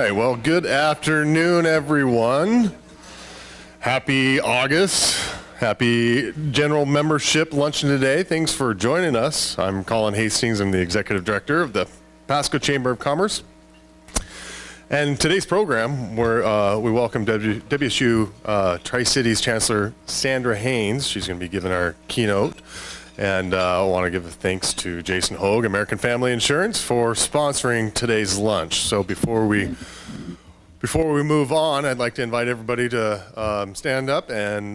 right, well, good afternoon, everyone. Happy August. Happy general membership luncheon today. Thanks for joining us. I'm Colin Hastings. I'm the Executive Director of the Pasco Chamber of Commerce. And today's program, we welcome WSU Tri-Cities Chancellor Sandra Haynes. She's going to be giving our keynote. And I want to give thanks to Jason Hogue, American Family Insurance, for sponsoring today's lunch. So before we move on, I'd like to invite everybody to stand up and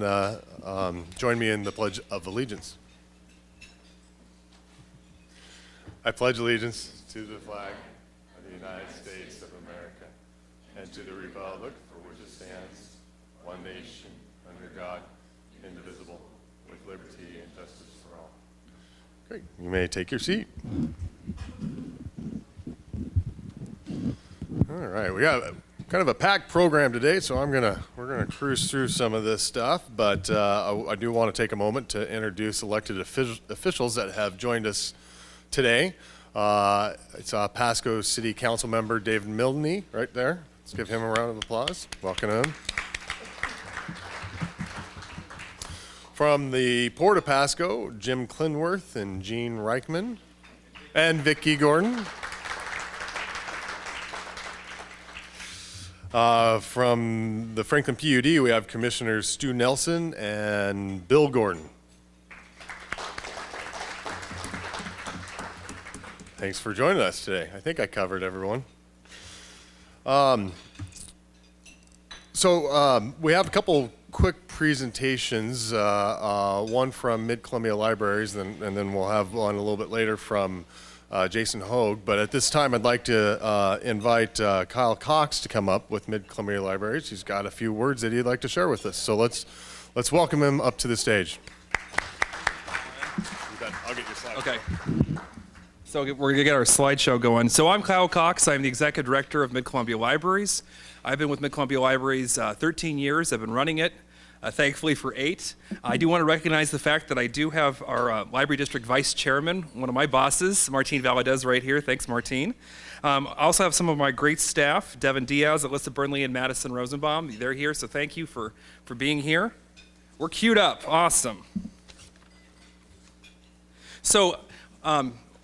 join me in the Pledge of Allegiance. I pledge allegiance to the flag of the United States of America and to the republic for which it stands, one nation, under God, indivisible, with liberty and justice for all. Great. You may take your seat. All right, we got kind of a packed program today, so we're gonna cruise through some of this stuff, but I do want to take a moment to introduce elected officials that have joined us today. It's Pasco City Council member David Milne right there. Let's give him a round of applause. Welcome him. From the Port of Pasco, Jim Clinworth and Jean Reichman, and Vicki Gordon. From the Franklin PUD, we have Commissioners Stu Nelson and Bill Gordon. Thanks for joining us today. I think I covered everyone. We have a couple quick presentations, one from Mid-Columbia Libraries, and then we'll have one a little bit later from Jason Hogue. But at this time, I'd like to invite Kyle Cox to come up with Mid-Columbia Libraries. He's got a few words that he'd like to share with us. So let's welcome him up to the stage. I'll get your slide. Okay. So we're going to get our slideshow going. So I'm Kyle Cox. I'm the Executive Director of Mid-Columbia Libraries. I've been with Mid-Columbia Libraries 13 years. I've been running it, thankfully, for 8. I do want to recognize the fact that I do have our Library District Vice Chairman, one of my bosses, Martine Valadez, right here. Thanks, Martine. I also have some of my great staff, Devin Diaz, Alyssa Burnley, and Madison Rosenbaum. They're here, so thank you for being here. We're queued up. Awesome. So,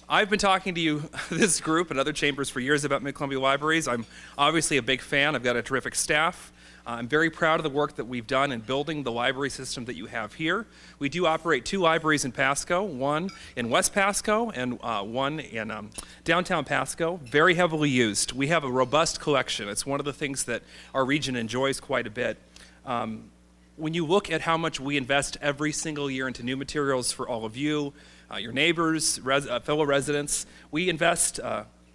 I've been talking to you, this group and other chambers for years about Mid-Columbia Libraries. I'm obviously a big fan. I've got a terrific staff. I'm very proud of the work that we've done in building the library system that you have here. We do operate 2 libraries in Pasco, one in West Pasco and one in downtown Pasco, very heavily used. We have a robust collection. It's one of the things that our region enjoys quite a bit. When you look at how much we invest every single year into new materials for all of you, your neighbors, fellow residents, we invest,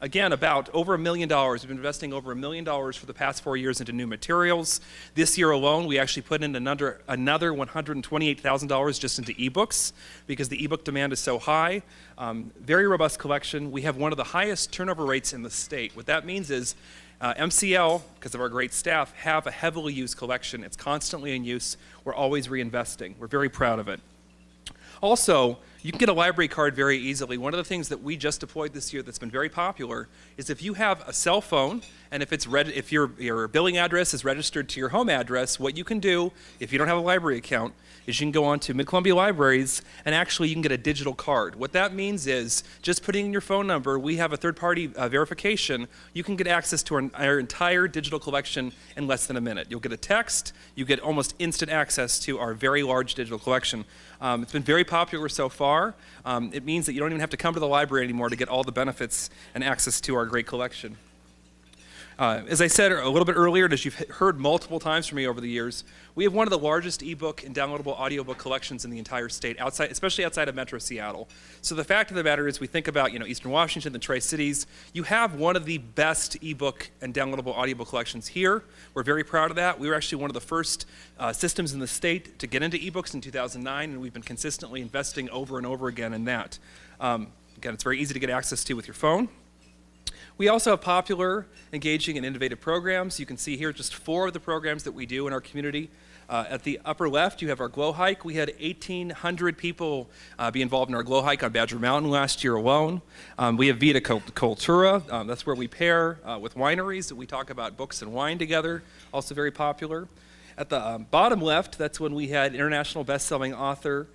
again, about over $1 million. We've been investing over $1 million for the past 4 years into new materials. This year alone, we actually put in another $128,000 just into ebooks because the ebook demand is so high. Very robust collection. We have one of the highest turnover rates in the state. What that means is MCL, because of our great staff, have a heavily used collection. It's constantly in use. We're always reinvesting. We're very proud of it. Also, you can get a library card very easily. One of the things that we just deployed this year that's been very popular is if you have a cell phone and if your billing address is registered to your home address, what you can do if you don't have a library account is you can go on to Mid-Columbia Libraries and actually you can get a digital card. What that means is just putting in your phone number, we have a third-party verification, you can get access to our entire digital collection in less than a minute. You'll get a text, you get almost instant access to our very large digital collection. It's been very popular so far. It means that you don't even have to come to the library anymore to get all the benefits and access to our great collection. As I said a little bit earlier, and as you've heard multiple times from me over the years, we have one of the largest ebook and downloadable audiobook collections in the entire state, especially outside of Metro Seattle. So the fact of the matter is we think about Eastern Washington, the Tri-Cities, you have one of the best ebook and downloadable audiobook collections here. We're very proud of that. We were actually one of the first systems in the state to get into ebooks in 2009, and we've been consistently investing over and over again in that. Again, it's very easy to get access to with your phone. We also have popular, engaging, and innovative programs. You can see here just 4 of the programs that we do in our community. At the upper left, you have our Glow Hike. We had 1,800 people be involved in our Glow Hike on Badger Mountain last year alone. We have Vita Cultura. That's where we pair with wineries. We talk about books and wine together, also very popular. At the bottom left, that's when we had international best-selling author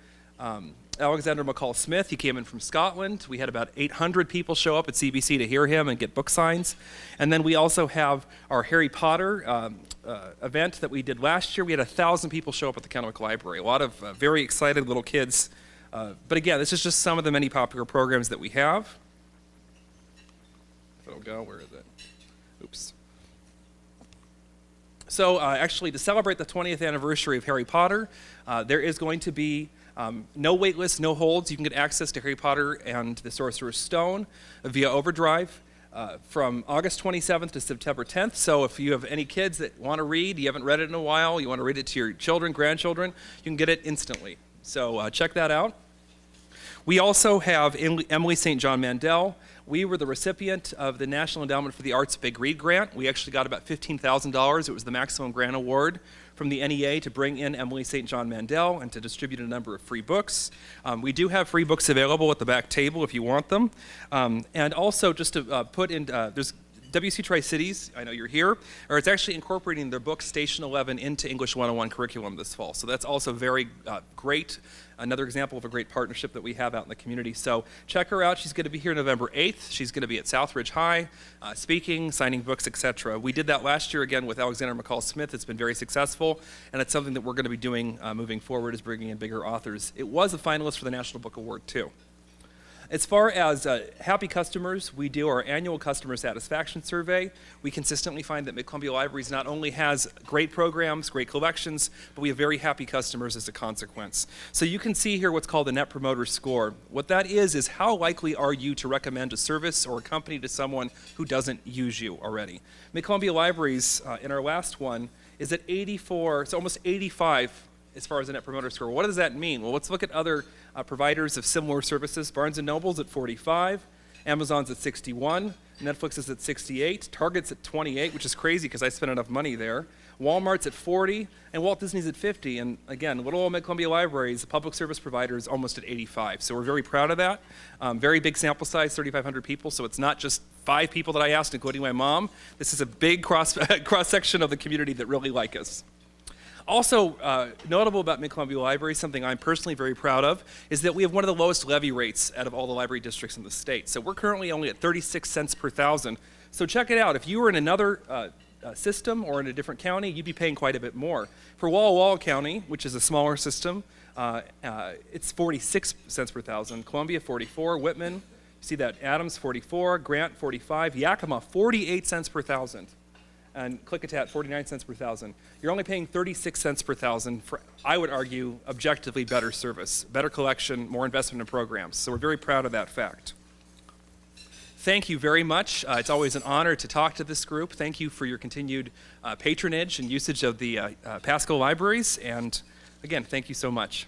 Alexander McCall Smith. He came in from Scotland. We had about 800 people show up at CBC to hear him and get book signs. And then we also have our Harry Potter event that we did last year. We had 1,000 people show up at the Kennewick Library. A lot of very excited little kids. But again, this is just some of the many popular programs that we have. If it'll go, where is it? Oops. So actually, to celebrate the 20th anniversary of Harry Potter, there is going to be no wait list, no holds. You can get access to Harry Potter and the Sorcerer's Stone via Overdrive from August 27th to September 10th. So if you have any kids that want to read, you haven't read it in a while, you want to read it to your children, grandchildren, you can get it instantly. So check that out. We also have Emily St. John Mandel. We were the recipient of the National Endowment for the Arts Big Read Grant. We actually got about $15,000. It was the maximum grant award from the NEA to bring in Emily St. John Mandel and to distribute a number of free books. We do have free books available at the back table if you want them. And also just to put in, there's WC Tri-Cities, I know you're here, or it's actually incorporating their book Station 11 into English 101 curriculum this fall. So that's also very great. Another example of a great partnership that we have out in the community. So check her out. She's going to be here November 8th. She's going to be at Southridge High, speaking, signing books, etc. We did that last year again with Alexander McCall Smith. It's been very successful, and it's something that we're going to be doing moving forward, is bringing in bigger authors. It was a finalist for the National Book Award too. As far as happy customers, we do our annual customer satisfaction survey. We consistently find that Mid-Columbia Libraries not only has great programs, great collections, but we have very happy customers as a consequence. So you can see here what's called the Net Promoter Score. What that is how likely are you to recommend a service or a company to someone who doesn't use you already. Mid-Columbia Libraries, in our last one, is at 84, it's almost 85 as far as the Net Promoter Score. What does that mean? Well, let's look at other providers of similar services. Barnes & Noble's at 45, Amazon's at 61, Netflix is at 68, Target's at 28, which is crazy because I spent enough money there. Walmart's at 40, and Walt Disney's at 50. And again, little old Mid-Columbia Libraries, the public service provider, is almost at 85. So we're very proud of that. Very big sample size, 3,500 people. So it's not just 5 people that I asked, including my mom. This is a big cross-section of the community that really like us. Also notable about Mid-Columbia Library, something I'm personally very proud of, is that we have one of the lowest levy rates out of all the library districts in the state. So we're currently only at 36 cents per thousand. So check it out. If you were in another system or in a different county, you'd be paying quite a bit more. For Walla Walla County, which is a smaller system, it's 46 cents per thousand. Columbia, 44. Whitman, you see that, Adams, 44. Grant, 45. Yakima, 48 cents per thousand. And Klickitat, 49 cents per thousand. You're only paying 36 cents per thousand for, I would argue, objectively better service, better collection, more investment in programs. So we're very proud of that fact. Thank you very much. It's always an honor to talk to this group. Thank you for your continued patronage and usage of the Pasco libraries. And again, thank you so much.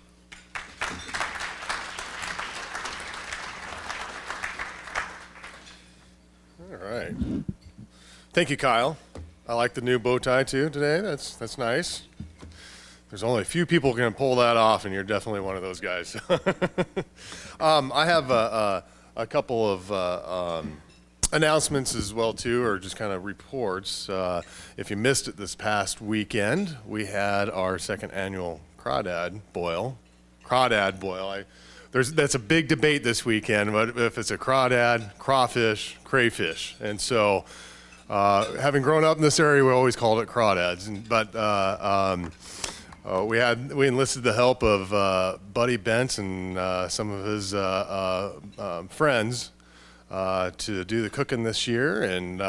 All right. Thank you, Kyle. I like the new bow tie too today. That's nice. There's only a few people who can pull that off, and you're definitely one of those guys. I have a couple of announcements as well too, or just kind of reports. If you missed it this past weekend, we had our second annual Crawdad Boil. That's a big debate this weekend, but if it's a crawdad, crawfish, crayfish, and so. Having grown up in this area, we always called it crawdads. But we enlisted the help of Buddy Bentz and some of his friends to do the cooking this year, and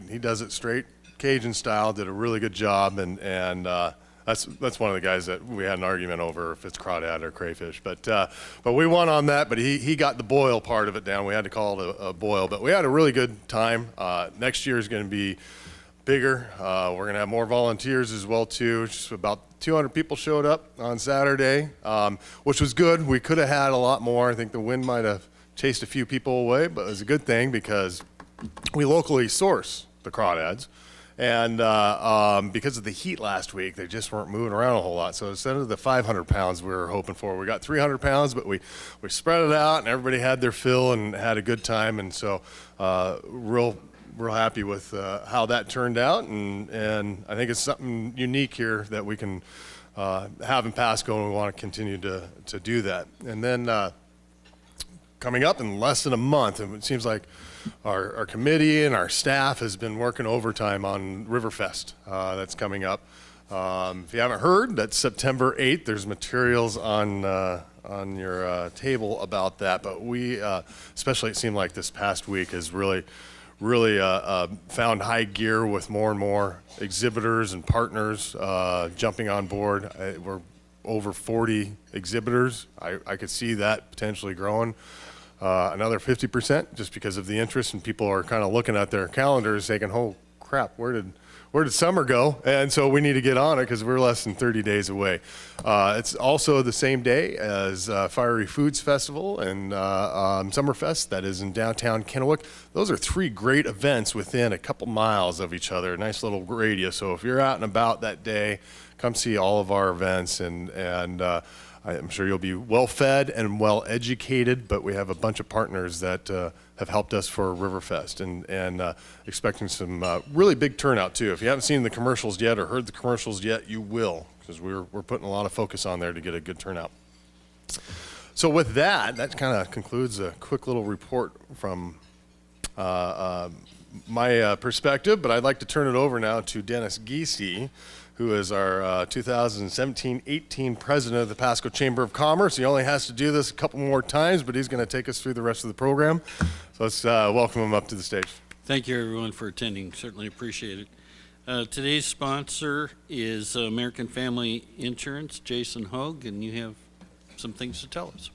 he does it straight Cajun style. Did a really good job, and that's one of the guys that we had an argument over if it's crawdad or crayfish. But we won on that. But he got the boil part of it down. We had to call it a boil. But we had a really good time. Next year is going to be bigger. We're going to have more volunteers as well too. Just about 200 people showed up on Saturday, which was good. We could have had a lot more. I think the wind might have chased a few people away, but it was a good thing because we locally source the crawdads. And because of the heat last week, they just weren't moving around a whole lot. So instead of the 500 pounds we were hoping for, we got 300 pounds, but we spread it out and everybody had their fill and had a good time. And so real happy with how that turned out. And I think it's something unique here that we can have in Pasco, and we want to continue to do that. And then coming up in less than a month, and it seems like our committee and our staff has been working overtime on Riverfest that's coming up. If you haven't heard, that's September 8th. There's materials on your table about that. But we, especially it seemed like this past week, has really found high gear with more and more exhibitors and partners jumping on board. We're over 40 exhibitors. I could see that potentially growing. Another 50% just because of the interest, and people are kind of looking at their calendars thinking, oh crap, where did summer go? And so we need to get on it because we're less than 30 days away. It's also the same day as Fiery Foods Festival and Summerfest that is in downtown Kennewick. Those are 3 great events within a couple miles of each other, a nice little radius. So if you're out and about that day, come see all of our events, and I'm sure you'll be well fed and well educated, but we have a bunch of partners that have helped us for Riverfest, and expecting some really big turnout too. If you haven't seen the commercials yet or heard the commercials yet, you will, because we're putting a lot of focus on there to get a good turnout. So with that kind of concludes a quick little report from my perspective, but I'd like to turn it over now to Dennis Giese, who is our 2017-18 president of the Pasco Chamber of Commerce. He only has to do this a couple more times, but he's going to take us through the rest of the program. So let's welcome him up to the stage. Thank you, everyone, for attending. Certainly appreciate it. Today's sponsor is American Family Insurance, Jason Hogue, and you have some things to tell us.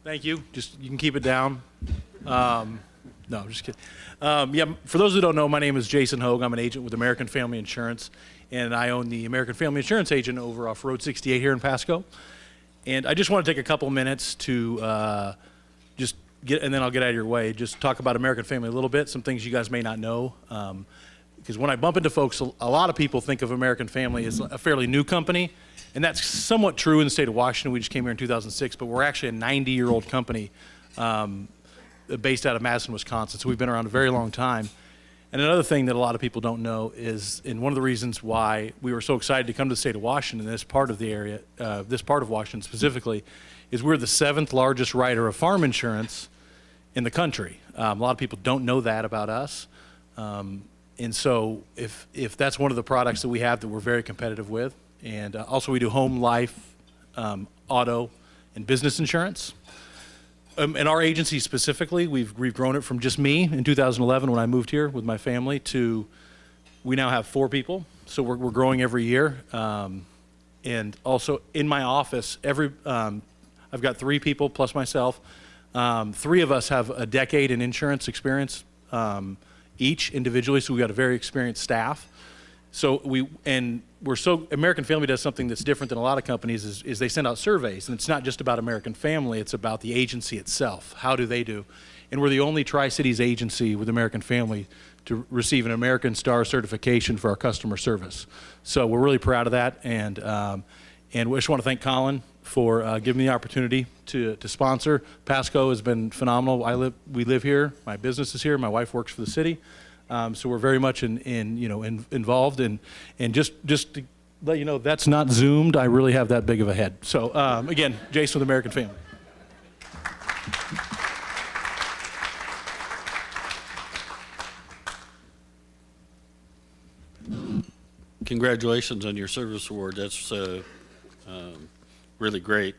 Thank you. You can keep it down. No, just kidding. Yeah, for those who don't know, my name is Jason Hogue. I'm an agent with American Family Insurance, and I own the American Family Insurance agent over off Road 68 here in Pasco. And I just want to take a couple minutes to just get, and then I'll get out of your way, just talk about American Family a little bit, some things you guys may not know. Because when I bump into folks, a lot of people think of American Family as a fairly new company. And that's somewhat true in the state of Washington. We just came here in 2006, but we're actually a 90-year-old company based out of Madison, Wisconsin. So we've been around a very long time. And another thing that a lot of people don't know is, and one of the reasons why we were so excited to come to the state of Washington, this part of the area, this part of Washington specifically, is we're the 7th largest writer of farm insurance in the country. A lot of people don't know that about us. And so if that's one of the products that we have that we're very competitive with. And also we do home, life, auto, and business insurance. In our agency specifically, we've grown it from just me in 2011 when I moved here with my family to we now have 4 people. So we're growing every year. And also in my office, I've got 3 people plus myself. 3 of us have a decade in insurance experience each individually, so we've got a very experienced staff. So American Family does something that's different than a lot of companies is they send out surveys, and it's not just about American Family, it's about the agency itself. How do they do? And we're the only Tri-Cities agency with American Family to receive an American Star certification for our customer service. So we're really proud of that, and we just want to thank Colin for giving me the opportunity to sponsor. Pasco has been phenomenal. We live here, my business is here, my wife works for the city. So we're very much involved, and just to let you know, that's not zoomed. I really have that big of a head. So again, Jason with American Family. Congratulations on your service award. That's really great.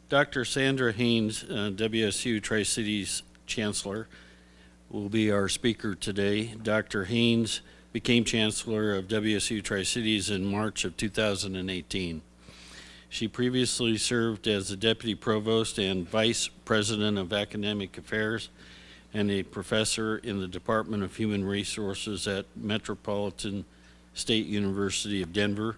Dr. Sandra Haynes, WSU Tri-Cities Chancellor, will be our speaker today. Dr. Haynes became Chancellor of WSU Tri-Cities in March of 2018. She previously served as the Deputy Provost and Vice President of Academic Affairs and a professor in the Department of Human Resources at Metropolitan State University of Denver.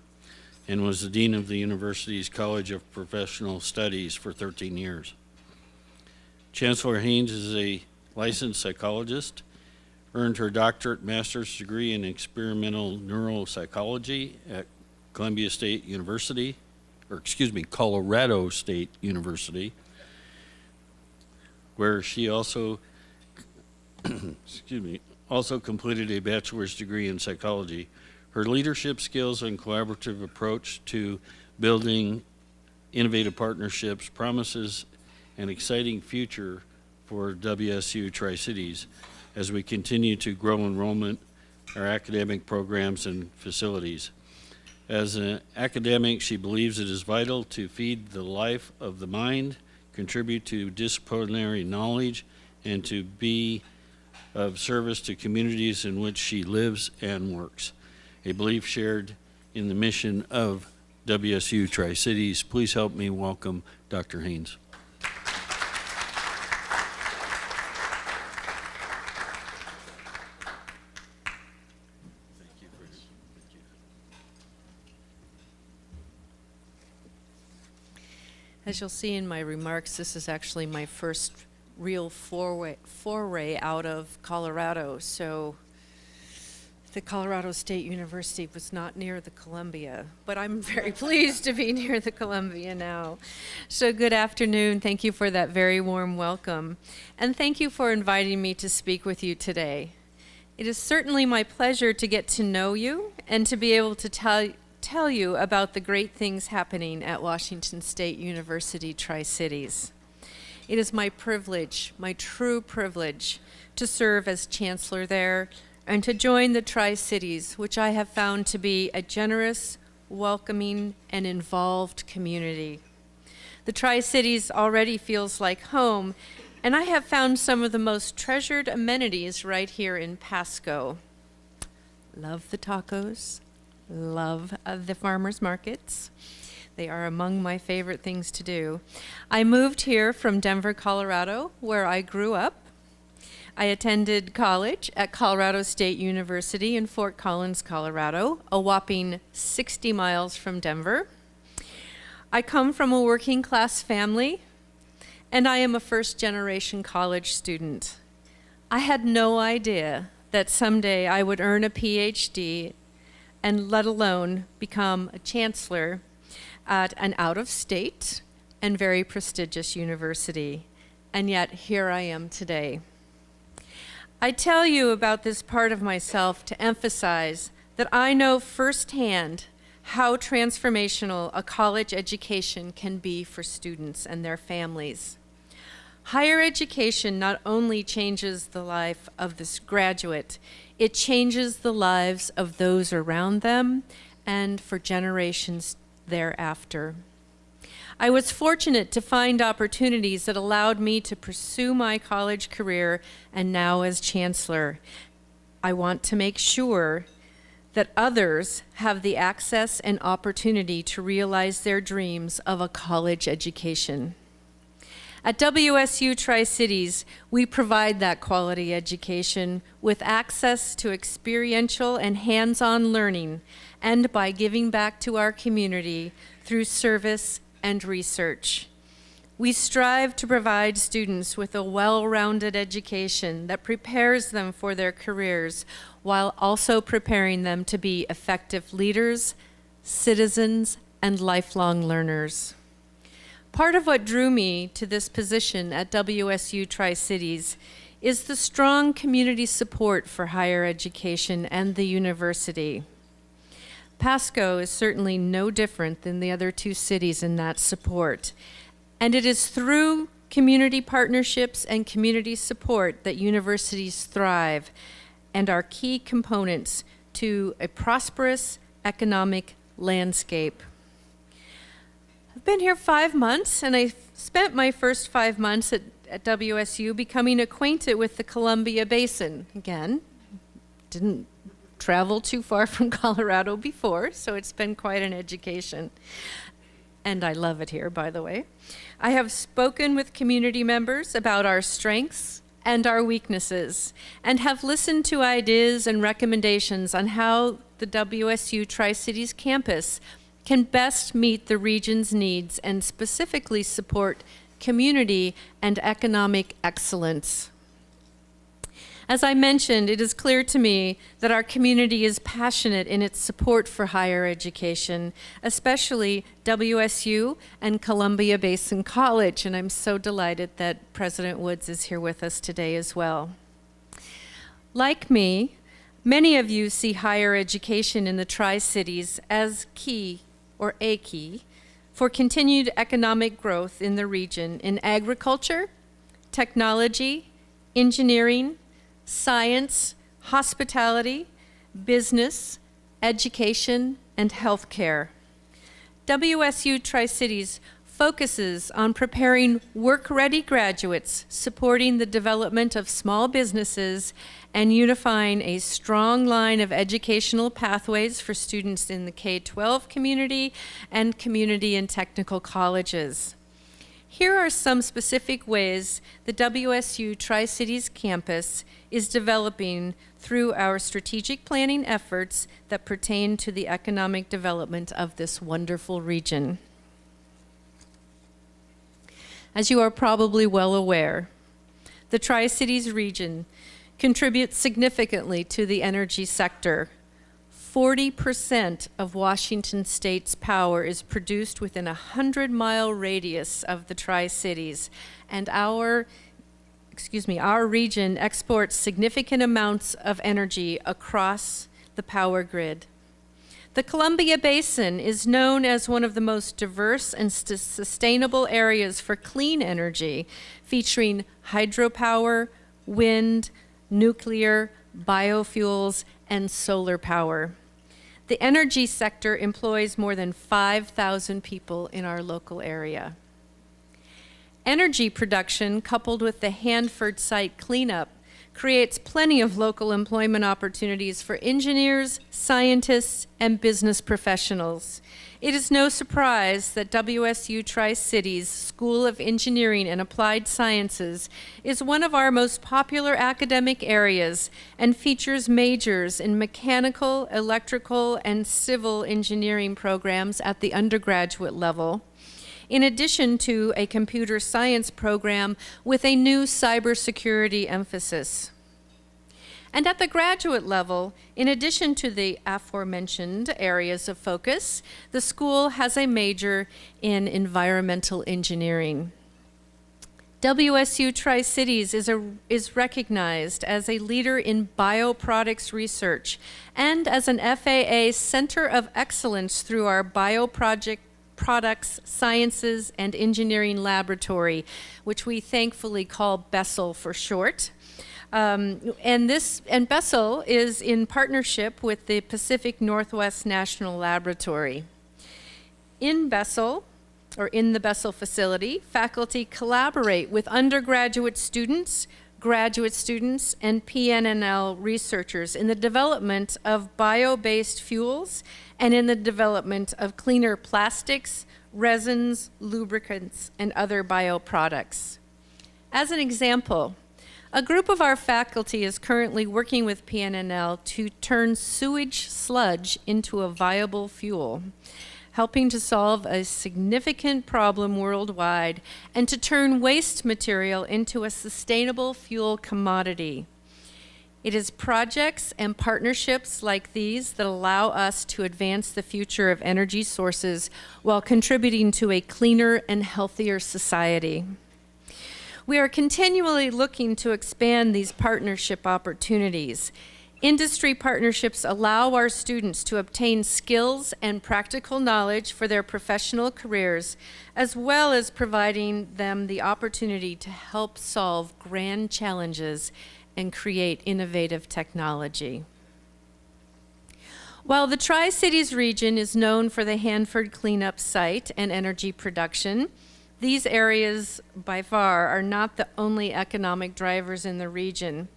and was the Dean of the university's College of Professional Studies for 13 years. Chancellor Haynes is a licensed psychologist, earned her doctorate master's degree in experimental neuropsychology at Colorado State University, where she also also completed a bachelor's degree in psychology. Her leadership skills and collaborative approach to building innovative partnerships promises an exciting future for WSU Tri-Cities as we continue to grow enrollment, our academic programs and facilities. As an academic, she believes it is vital to feed the life of the mind, contribute to disciplinary knowledge, and to be of service to communities in which she lives and works. A belief shared in the mission of WSU Tri-Cities. Please help me welcome Dr. Haynes. As you'll see in my remarks, this is actually my first real foray out of Colorado. So the Colorado State University was not near the Columbia, but I'm very pleased to be near the Columbia now. So good afternoon. Thank you for that very warm welcome. And thank you for inviting me to speak with you today. It is certainly my pleasure to get to know you and to be able to tell you about the great things happening at Washington State University Tri-Cities. It is my privilege, my true privilege, to serve as Chancellor there and to join the Tri-Cities, which I have found to be a generous, welcoming, and involved community. The Tri-Cities already feels like home, and I have found some of the most treasured amenities right here in Pasco. Love the tacos. Love the farmers markets. They are among my favorite things to do. I moved here from Denver, Colorado, where I grew up. I attended college at Colorado State University in Fort Collins, Colorado, a whopping 60 miles from Denver. I come from a working class family, and I am a first-generation college student. I had no idea that someday I would earn a PhD and let alone become a chancellor at an out-of-state and very prestigious university. And yet, here I am today. I tell you about this part of myself to emphasize that I know firsthand how transformational a college education can be for students and their families. Higher education not only changes the life of this graduate, it changes the lives of those around them and for generations thereafter. I was fortunate to find opportunities that allowed me to pursue my college career, and now as Chancellor, I want to make sure that others have the access and opportunity to realize their dreams of a college education. At WSU Tri-Cities, we provide that quality education with access to experiential and hands-on learning, and by giving back to our community through service and research. We strive to provide students with a well-rounded education that prepares them for their careers while also preparing them to be effective leaders, citizens, and lifelong learners. Part of what drew me to this position at WSU Tri-Cities is the strong community support for higher education and the university. Pasco is certainly no different than the other two cities in that support. And it is through community partnerships and community support that universities thrive and are key components to a prosperous economic landscape. I've been here 5 months, and I spent my first 5 months at WSU becoming acquainted with the Columbia Basin. Again, didn't travel too far from Colorado before, so it's been quite an education. And I love it here, by the way. I have spoken with community members about our strengths and our weaknesses, and have listened to ideas and recommendations on how the WSU Tri-Cities campus can best meet the region's needs and specifically support community and economic excellence. As I mentioned, it is clear to me that our community is passionate in its support for higher education, especially WSU and Columbia Basin College, and I'm so delighted that President Woods is here with us today as well. Like me, many of you see higher education in the Tri-Cities as key, or a key, for continued economic growth in the region in agriculture, technology, engineering, science, hospitality, business, education, and healthcare. WSU Tri-Cities focuses on preparing work-ready graduates, supporting the development of small businesses, and unifying a strong line of educational pathways for students in the K-12 community and community and technical colleges. Here are some specific ways the WSU Tri-Cities campus is developing through our strategic planning efforts that pertain to the economic development of this wonderful region. As you are probably well aware, the Tri-Cities region contributes significantly to the energy sector. 40% of Washington State's power is produced within a 100-mile radius of the Tri-Cities, and our region exports significant amounts of energy across the power grid. The Columbia Basin is known as one of the most diverse and sustainable areas for clean energy, featuring hydropower, wind, nuclear, biofuels, and solar power. The energy sector employs more than 5,000 people in our local area. Energy production, coupled with the Hanford site cleanup, creates plenty of local employment opportunities for engineers, scientists, and business professionals. It is no surprise that WSU Tri-Cities School of Engineering and Applied Sciences is one of our most popular academic areas and features majors in mechanical, electrical, and civil engineering programs at the undergraduate level, in addition to a computer science program with a new cybersecurity emphasis. And at the graduate level, in addition to the aforementioned areas of focus, the school has a major in environmental engineering. WSU Tri-Cities is recognized as a leader in bioproducts research and as an FAA Center of Excellence through our Bioproducts Sciences and Engineering Laboratory, which we thankfully call BESSEL for short. And BESSEL is in partnership with the Pacific Northwest National Laboratory. In BESSEL, or in the BESSEL facility, faculty collaborate with undergraduate students, graduate students, and PNNL researchers in the development of bio-based fuels and in the development of cleaner plastics, resins, lubricants, and other bioproducts. As an example, a group of our faculty is currently working with PNNL to turn sewage sludge into a viable fuel, helping to solve a significant problem worldwide and to turn waste material into a sustainable fuel commodity. It is projects and partnerships like these that allow us to advance the future of energy sources while contributing to a cleaner and healthier society. We are continually looking to expand these partnership opportunities. Industry partnerships allow our students to obtain skills and practical knowledge for their professional careers, as well as providing them the opportunity to help solve grand challenges and create innovative technology. While the Tri-Cities region is known for the Hanford cleanup site and energy production, these areas by far are not the only economic drivers in the region.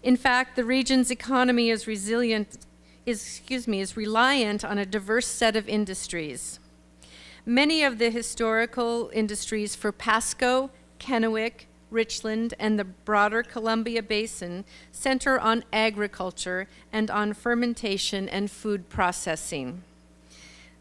In fact, the region's economy is reliant on a diverse set of industries. Many of the historical industries for Pasco, Kennewick, Richland, and the broader Columbia Basin center on agriculture and on fermentation and food processing.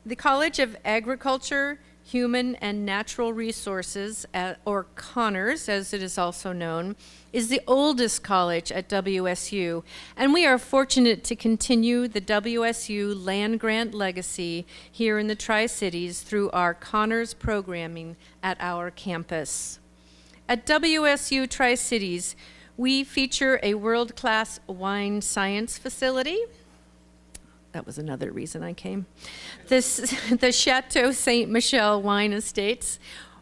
The College of Agriculture, Human and Natural Resources, or Connors, as it is also known, is the oldest college at WSU, and we are fortunate to continue the WSU land grant legacy here in the Tri-Cities through our Connors programming at our campus. At WSU Tri-Cities, we feature a world-class wine science facility. That was another reason I came. The Chateau Ste. Michelle Wine Estates,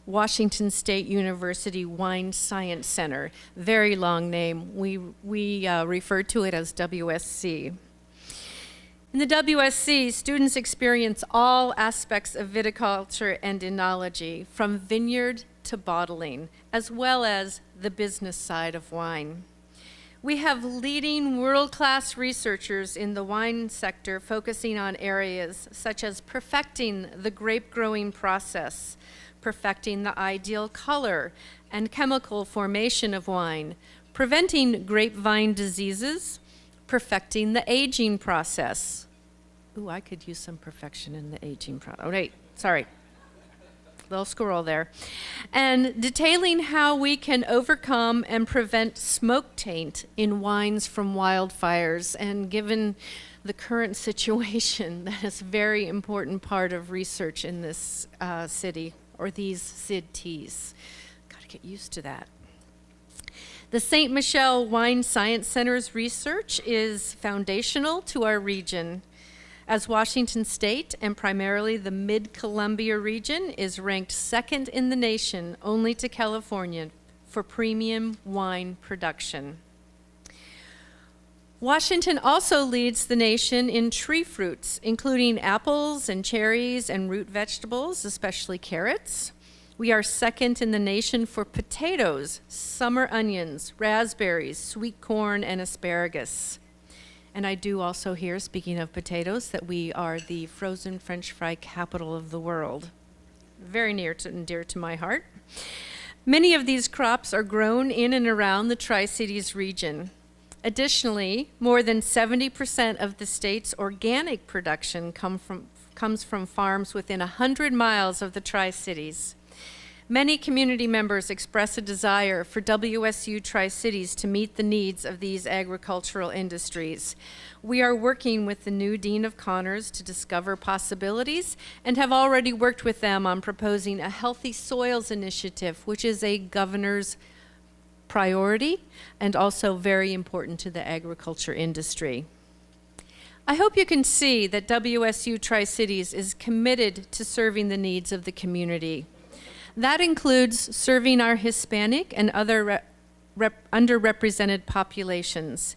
Washington State University Wine Science Center. Very long name. We refer to it as WSC. In the WSC, students experience all aspects of viticulture and enology, from vineyard to bottling, as well as the business side of wine. We have leading world-class researchers in the wine sector focusing on areas such as perfecting the grape growing process, perfecting the ideal color and chemical formation of wine, preventing grapevine diseases, perfecting the aging process. Ooh, I could use some perfection in the aging process. Oh, wait, sorry. Little squirrel there. And detailing how we can overcome and prevent smoke taint in wines from wildfires. And given the current situation, that is a very important part of research in this city, or these CID-Ts. Gotta get used to that. The Ste. Michelle Wine Science Center's research is foundational to our region, as Washington State, and primarily the Mid-Columbia region, is ranked second in the nation, only to California, for premium wine production. Washington also leads the nation in tree fruits, including apples and cherries and root vegetables, especially carrots. We are second in the nation for potatoes, summer onions, raspberries, sweet corn, and asparagus. And I do also hear, speaking of potatoes, that we are the frozen French fry capital of the world. Very near to and dear to my heart. Many of these crops are grown in and around the Tri-Cities region. Additionally, more than 70% of the state's organic production comes from farms within 100 miles of the Tri-Cities. Many community members express a desire for WSU Tri-Cities to meet the needs of these agricultural industries. We are working with the new Dean of Connors to discover possibilities and have already worked with them on proposing a Healthy Soils Initiative, which is a governor's priority and also very important to the agriculture industry. I hope you can see that WSU Tri-Cities is committed to serving the needs of the community. That includes serving our Hispanic and other underrepresented populations.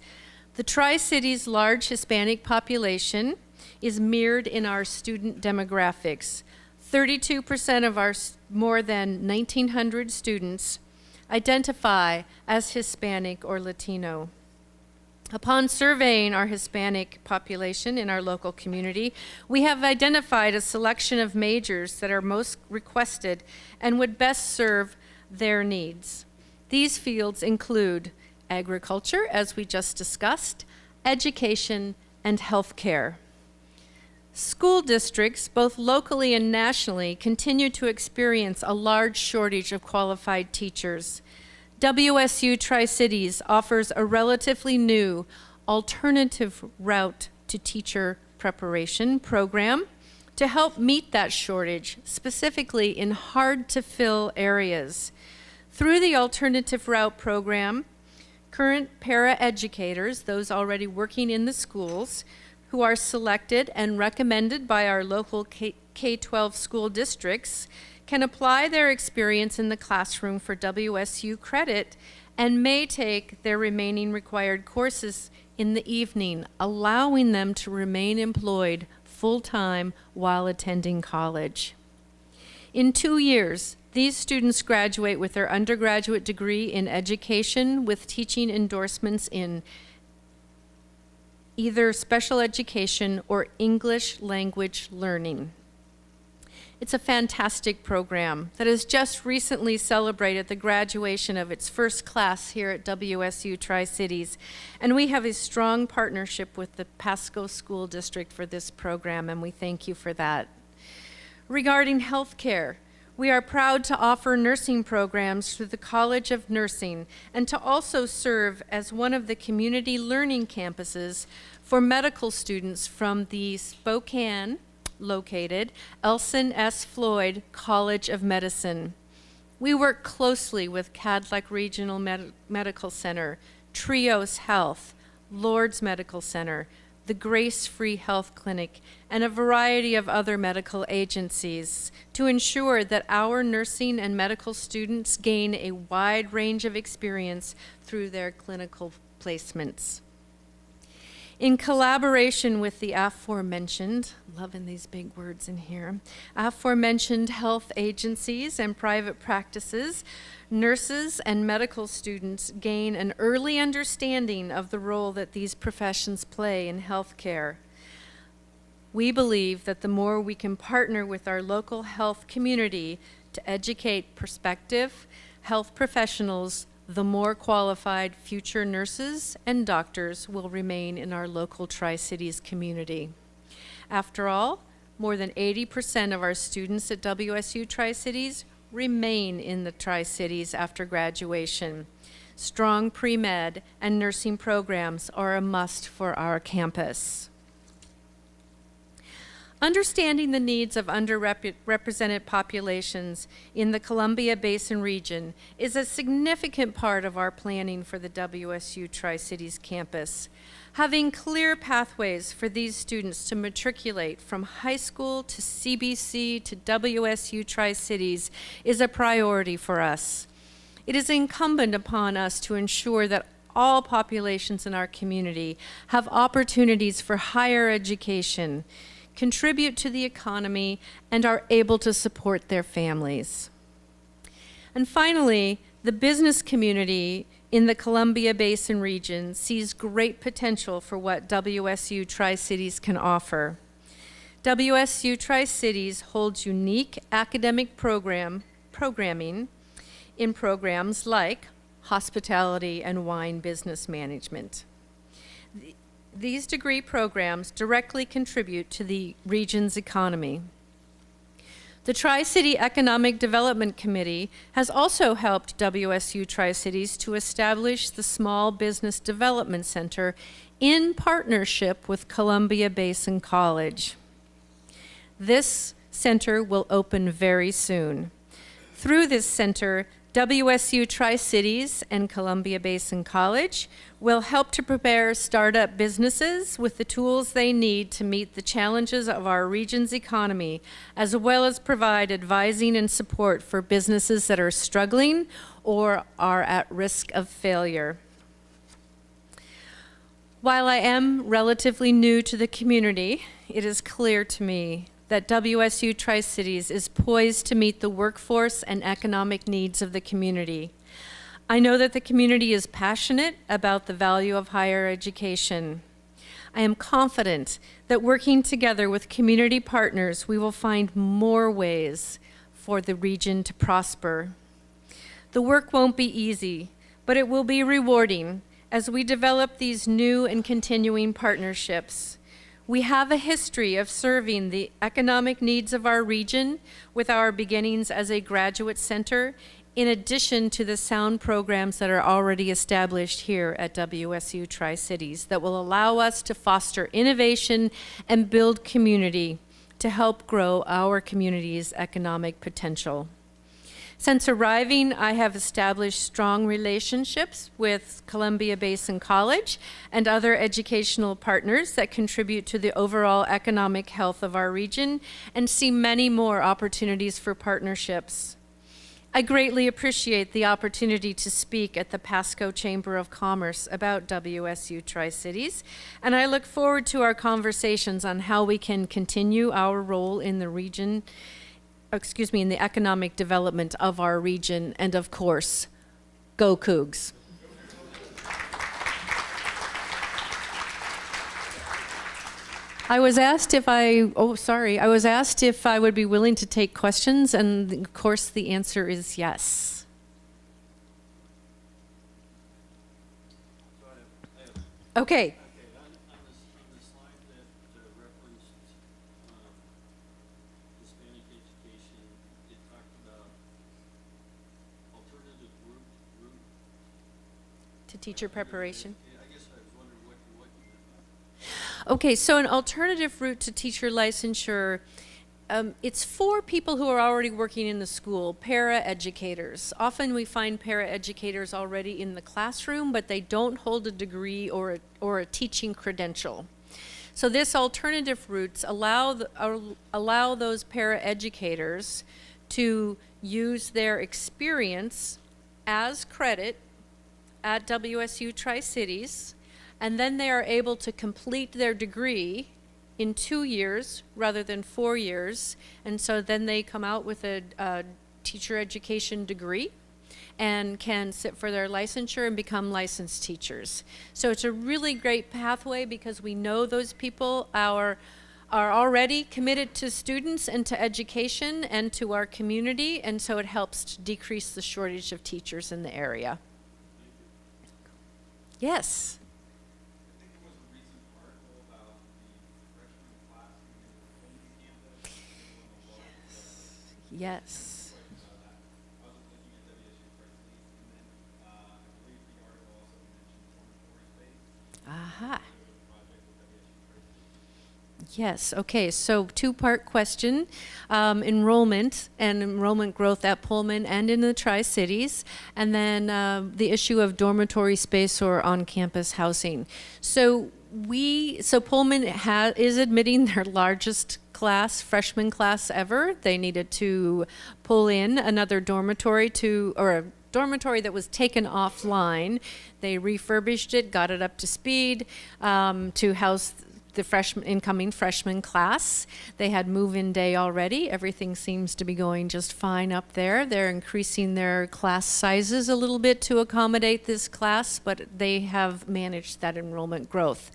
The Tri-Cities' large Hispanic population is mirrored in our student demographics. 32% of our more than 1,900 students identify as Hispanic or Latino. Upon surveying our Hispanic population in our local community, we have identified a selection of majors that are most requested and would best serve their needs. These fields include agriculture, as we just discussed, education, and healthcare. School districts, both locally and nationally, continue to experience a large shortage of qualified teachers. WSU Tri-Cities offers a relatively new alternative route to teacher preparation program to help meet that shortage, specifically in hard-to-fill areas. Through the alternative route program, current para-educators, those already working in the schools, who are selected and recommended by our local K-12 school districts, can apply their experience in the classroom for WSU credit and may take their remaining required courses in the evening, allowing them to remain employed full-time while attending college. In 2 years, these students graduate with their undergraduate degree in education with teaching endorsements in either special education or English language learning. It's a fantastic program that has just recently celebrated the graduation of its first class here at WSU Tri-Cities, and we have a strong partnership with the Pasco School District for this program, and we thank you for that. Regarding healthcare, we are proud to offer nursing programs through the College of Nursing and to also serve as one of the community learning campuses for medical students from the Spokane located Elson S. Floyd College of Medicine. We work closely with Cadillac Regional Medical Center, Trios Health, Lourdes Medical Center, the Grace Free Health Clinic, and a variety of other medical agencies to ensure that our nursing and medical students gain a wide range of experience through their clinical placements. In collaboration with the aforementioned, loving these big words in here, aforementioned health agencies and private practices, nurses and medical students gain an early understanding of the role that these professions play in healthcare. We believe that the more we can partner with our local health community to educate prospective health professionals, the more qualified future nurses and doctors will remain in our local Tri-Cities community. After all, more than 80% of our students at WSU Tri-Cities remain in the Tri-Cities after graduation. Strong pre-med and nursing programs are a must for our campus. Understanding the needs of underrepresented populations in the Columbia Basin region is a significant part of our planning for the WSU Tri-Cities campus. Having clear pathways for these students to matriculate from high school to CBC to WSU Tri-Cities is a priority for us. It is incumbent upon us to ensure that all populations in our community have opportunities for higher education, contribute to the economy, and are able to support their families. And finally, the business community in the Columbia Basin region sees great potential for what WSU Tri-Cities can offer. WSU Tri-Cities holds unique academic programming in programs like hospitality and wine business management. These degree programs directly contribute to the region's economy. The Tri-City Economic Development Committee has also helped WSU Tri-Cities to establish the Small Business Development Center in partnership with Columbia Basin College. This center will open very soon. Through this center, WSU Tri-Cities and Columbia Basin College will help to prepare startup businesses with the tools they need to meet the challenges of our region's economy, as well as provide advising and support for businesses that are struggling or are at risk of failure. While I am relatively new to the community, it is clear to me that WSU Tri-Cities is poised to meet the workforce and economic needs of the community. I know that the community is passionate about the value of higher education. I am confident that working together with community partners, we will find more ways for the region to prosper. The work won't be easy, but it will be rewarding as we develop these new and continuing partnerships. We have a history of serving the economic needs of our region with our beginnings as a graduate center, in addition to the sound programs that are already established here at WSU Tri-Cities that will allow us to foster innovation and build community to help grow our community's economic potential. Since arriving, I have established strong relationships with Columbia Basin College and other educational partners that contribute to the overall economic health of our region and see many more opportunities for partnerships. I greatly appreciate the opportunity to speak at the Pasco Chamber of Commerce about WSU Tri-Cities, and I look forward to our conversations on how we can continue our role in the region, in the economic development of our region, and of course, go Cougs. I was asked if I would be willing to take questions, and of course the answer is yes. Okay. On the slide that referenced Hispanic to teacher preparation? Okay, so an alternative route to teacher licensure, it's for people who are already working in the school, para-educators. Often we find para-educators already in the classroom, but they don't hold a degree or a teaching credential. So this alternative routes allow those para-educators to use their experience as credit at WSU Tri-Cities, and then they are able to complete their degree in 2 years rather than 4 years. And so then they come out with a teacher education degree and can sit for their licensure and become licensed teachers. So it's a really great pathway because we know those people are already committed to students and to education and to our community, and so it helps to decrease the shortage of teachers in the area. Yes. Yes. Aha. Yes, okay, so two-part question. Enrollment and enrollment growth at Pullman and in the Tri-Cities, and then the issue of dormitory space or on-campus housing. So Pullman is admitting their largest class, freshman class ever. They needed to pull in another dormitory or a dormitory that was taken offline. They refurbished it, got it up to speed to house the incoming freshman class. They had move-in day already. Everything seems to be going just fine up there. They're increasing their class sizes a little bit to accommodate this class, but they have managed that enrollment growth.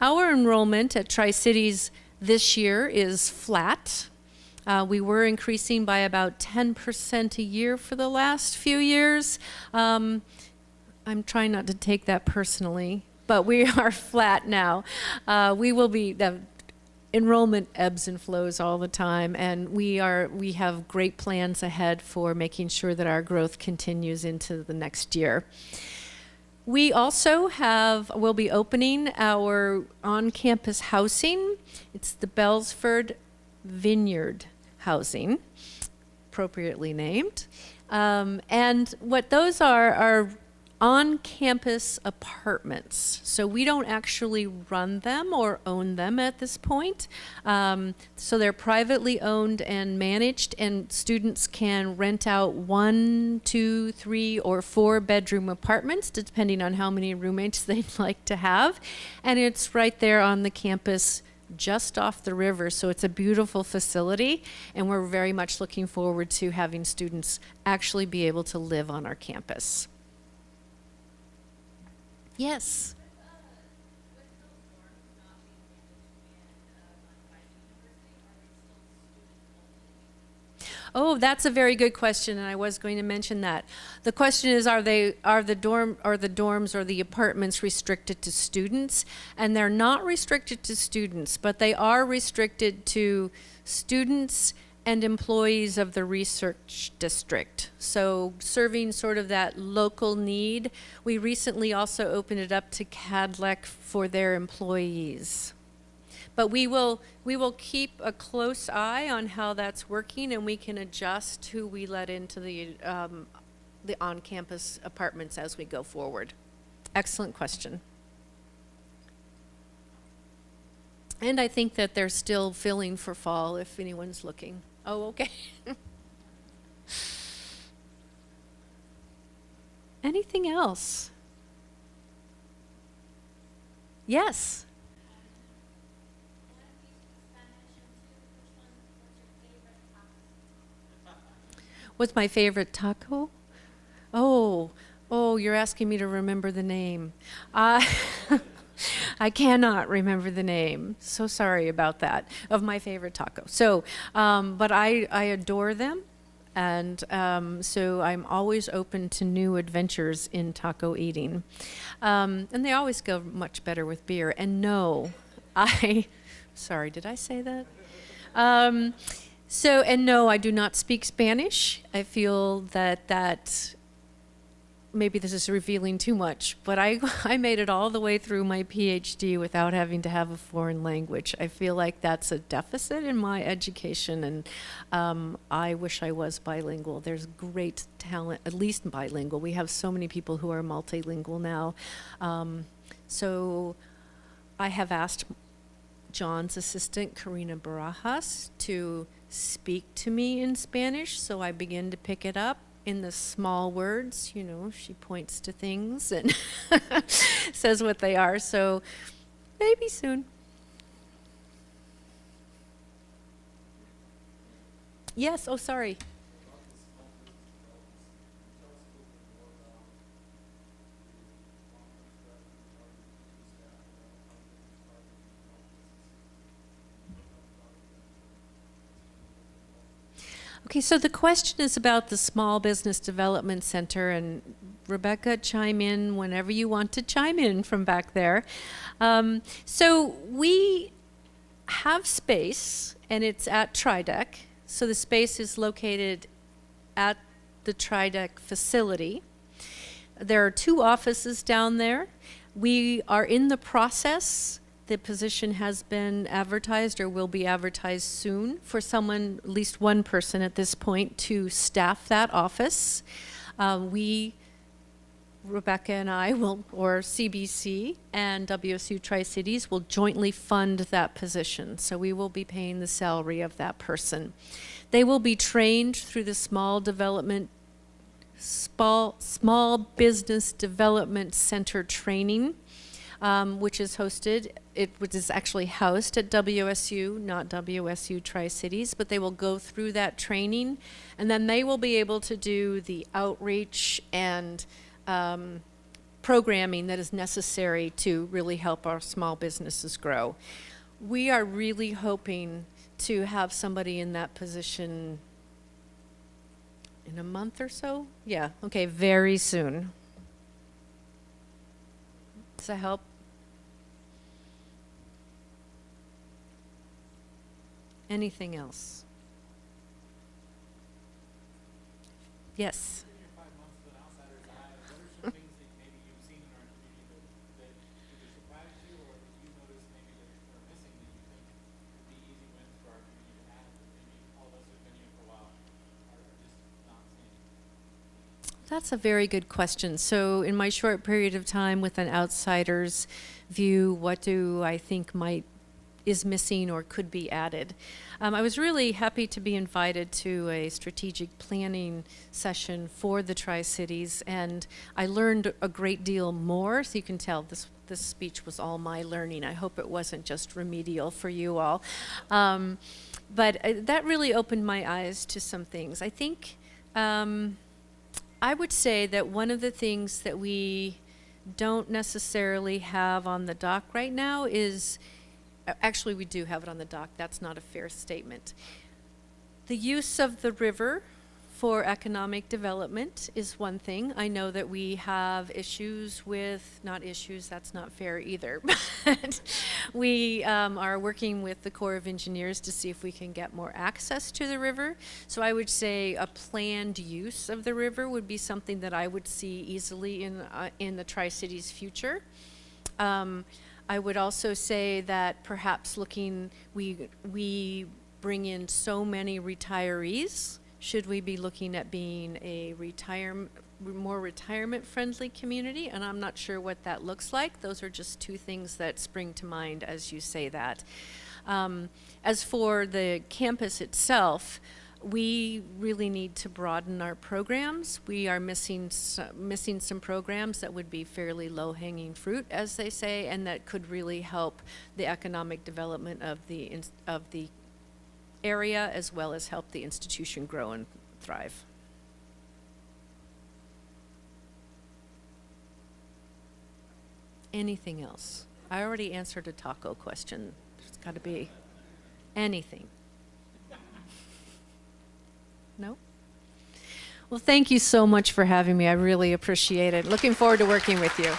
Our enrollment at Tri-Cities this year is flat. We were increasing by about 10% a year for the last few years. I'm trying not to take that personally, but we are flat now. The enrollment ebbs and flows all the time, and we have great plans ahead for making sure that our growth continues into the next year. We also will be opening our on-campus housing. It's the Bellsford Vineyard Housing, appropriately named. And what those are on-campus apartments. So we don't actually run them or own them at this point. So they're privately owned and managed, and students can rent out 1, 2, 3, or 4 bedroom apartments, depending on how many roommates they'd like to have. And it's right there on the campus, just off the river. So it's a beautiful facility, and we're very much looking forward to having students actually be able to live on our campus. Yes. Oh, that's a very good question, and I was going to mention that. The question is, are the dorms or the apartments restricted to students? And they're not restricted to students, but they are restricted to students and employees of the research district. So serving sort of that local need. We recently also opened it up to CADLEC for their employees. But we will keep a close eye on how that's working, and we can adjust who we let into the on-campus apartments as we go forward. Excellent question. And I think that they're still filling for fall if anyone's looking. Oh, okay. Anything else? Yes. What's my favorite taco? Oh, you're asking me to remember the name. I cannot remember the name. So sorry about that, of my favorite taco. So, but I adore them. And so I'm always open to new adventures in taco eating. And they always go much better with beer. And no, sorry, did I say that? No, I do not speak Spanish. I feel that maybe this is revealing too much, but I made it all the way through my PhD without having to have a foreign language. I feel like that's a deficit in my education, and I wish I was bilingual. There's great talent, at least bilingual. We have so many people who are multilingual now. So I have asked John's assistant, Karina Barajas, to speak to me in Spanish, so I begin to pick it up in the small words. You know, she points to things and says what they are, so maybe soon. Yes, oh, sorry. Okay, so the question is about the Small Business Development Center, and Rebecca, chime in whenever you want to chime in from back there. So we have space, and it's at Trideck. So the space is located at the Trideck facility. There are 2 offices down there. We are in the process. The position has been advertised or will be advertised soon for someone, at least one person at this point, to staff that office. Rebecca and I will, or CBC and WSU Tri-Cities will jointly fund that position. So we will be paying the salary of that person. They will be trained through the Small Business Development Center training, which is actually housed at WSU, not WSU Tri-Cities, but they will go through that training, and then they will be able to do the outreach and programming that is necessary to really help our small businesses grow. We are really hoping to have somebody in that position in a month or so. Yeah, okay, very soon. Does that help? Anything else? Yes. That's a very good question. So in my short period of time with an outsider's view, what do I think is missing or could be added? I was really happy to be invited to a strategic planning session for the Tri-Cities, and I learned a great deal more. So you can tell this speech was all my learning. I hope it wasn't just remedial for you all. But that really opened my eyes to some things. I think I would say that one of the things that we don't necessarily have on the dock right now is, actually we do have it on the dock, that's not a fair statement. The use of the river for economic development is one thing. I know that we have issues with, not issues, that's not fair either, but we are working with the Corps of Engineers to see if we can get more access to the river. So I would say a planned use of the river would be something that I would see easily in the Tri-Cities future. I would also say that perhaps we bring in so many retirees. Should we be looking at being a more retirement-friendly community? And I'm not sure what that looks like. Those are just 2 things that spring to mind as you say that. As for the campus itself, we really need to broaden our programs. We are missing some programs that would be fairly low-hanging fruit, as they say, and that could really help the economic development of the area, as well as help the institution grow and thrive. Anything else? I already answered a taco question. There's got to be anything. No? Well, thank you so much for having me. I really appreciate it. Looking forward to working with you.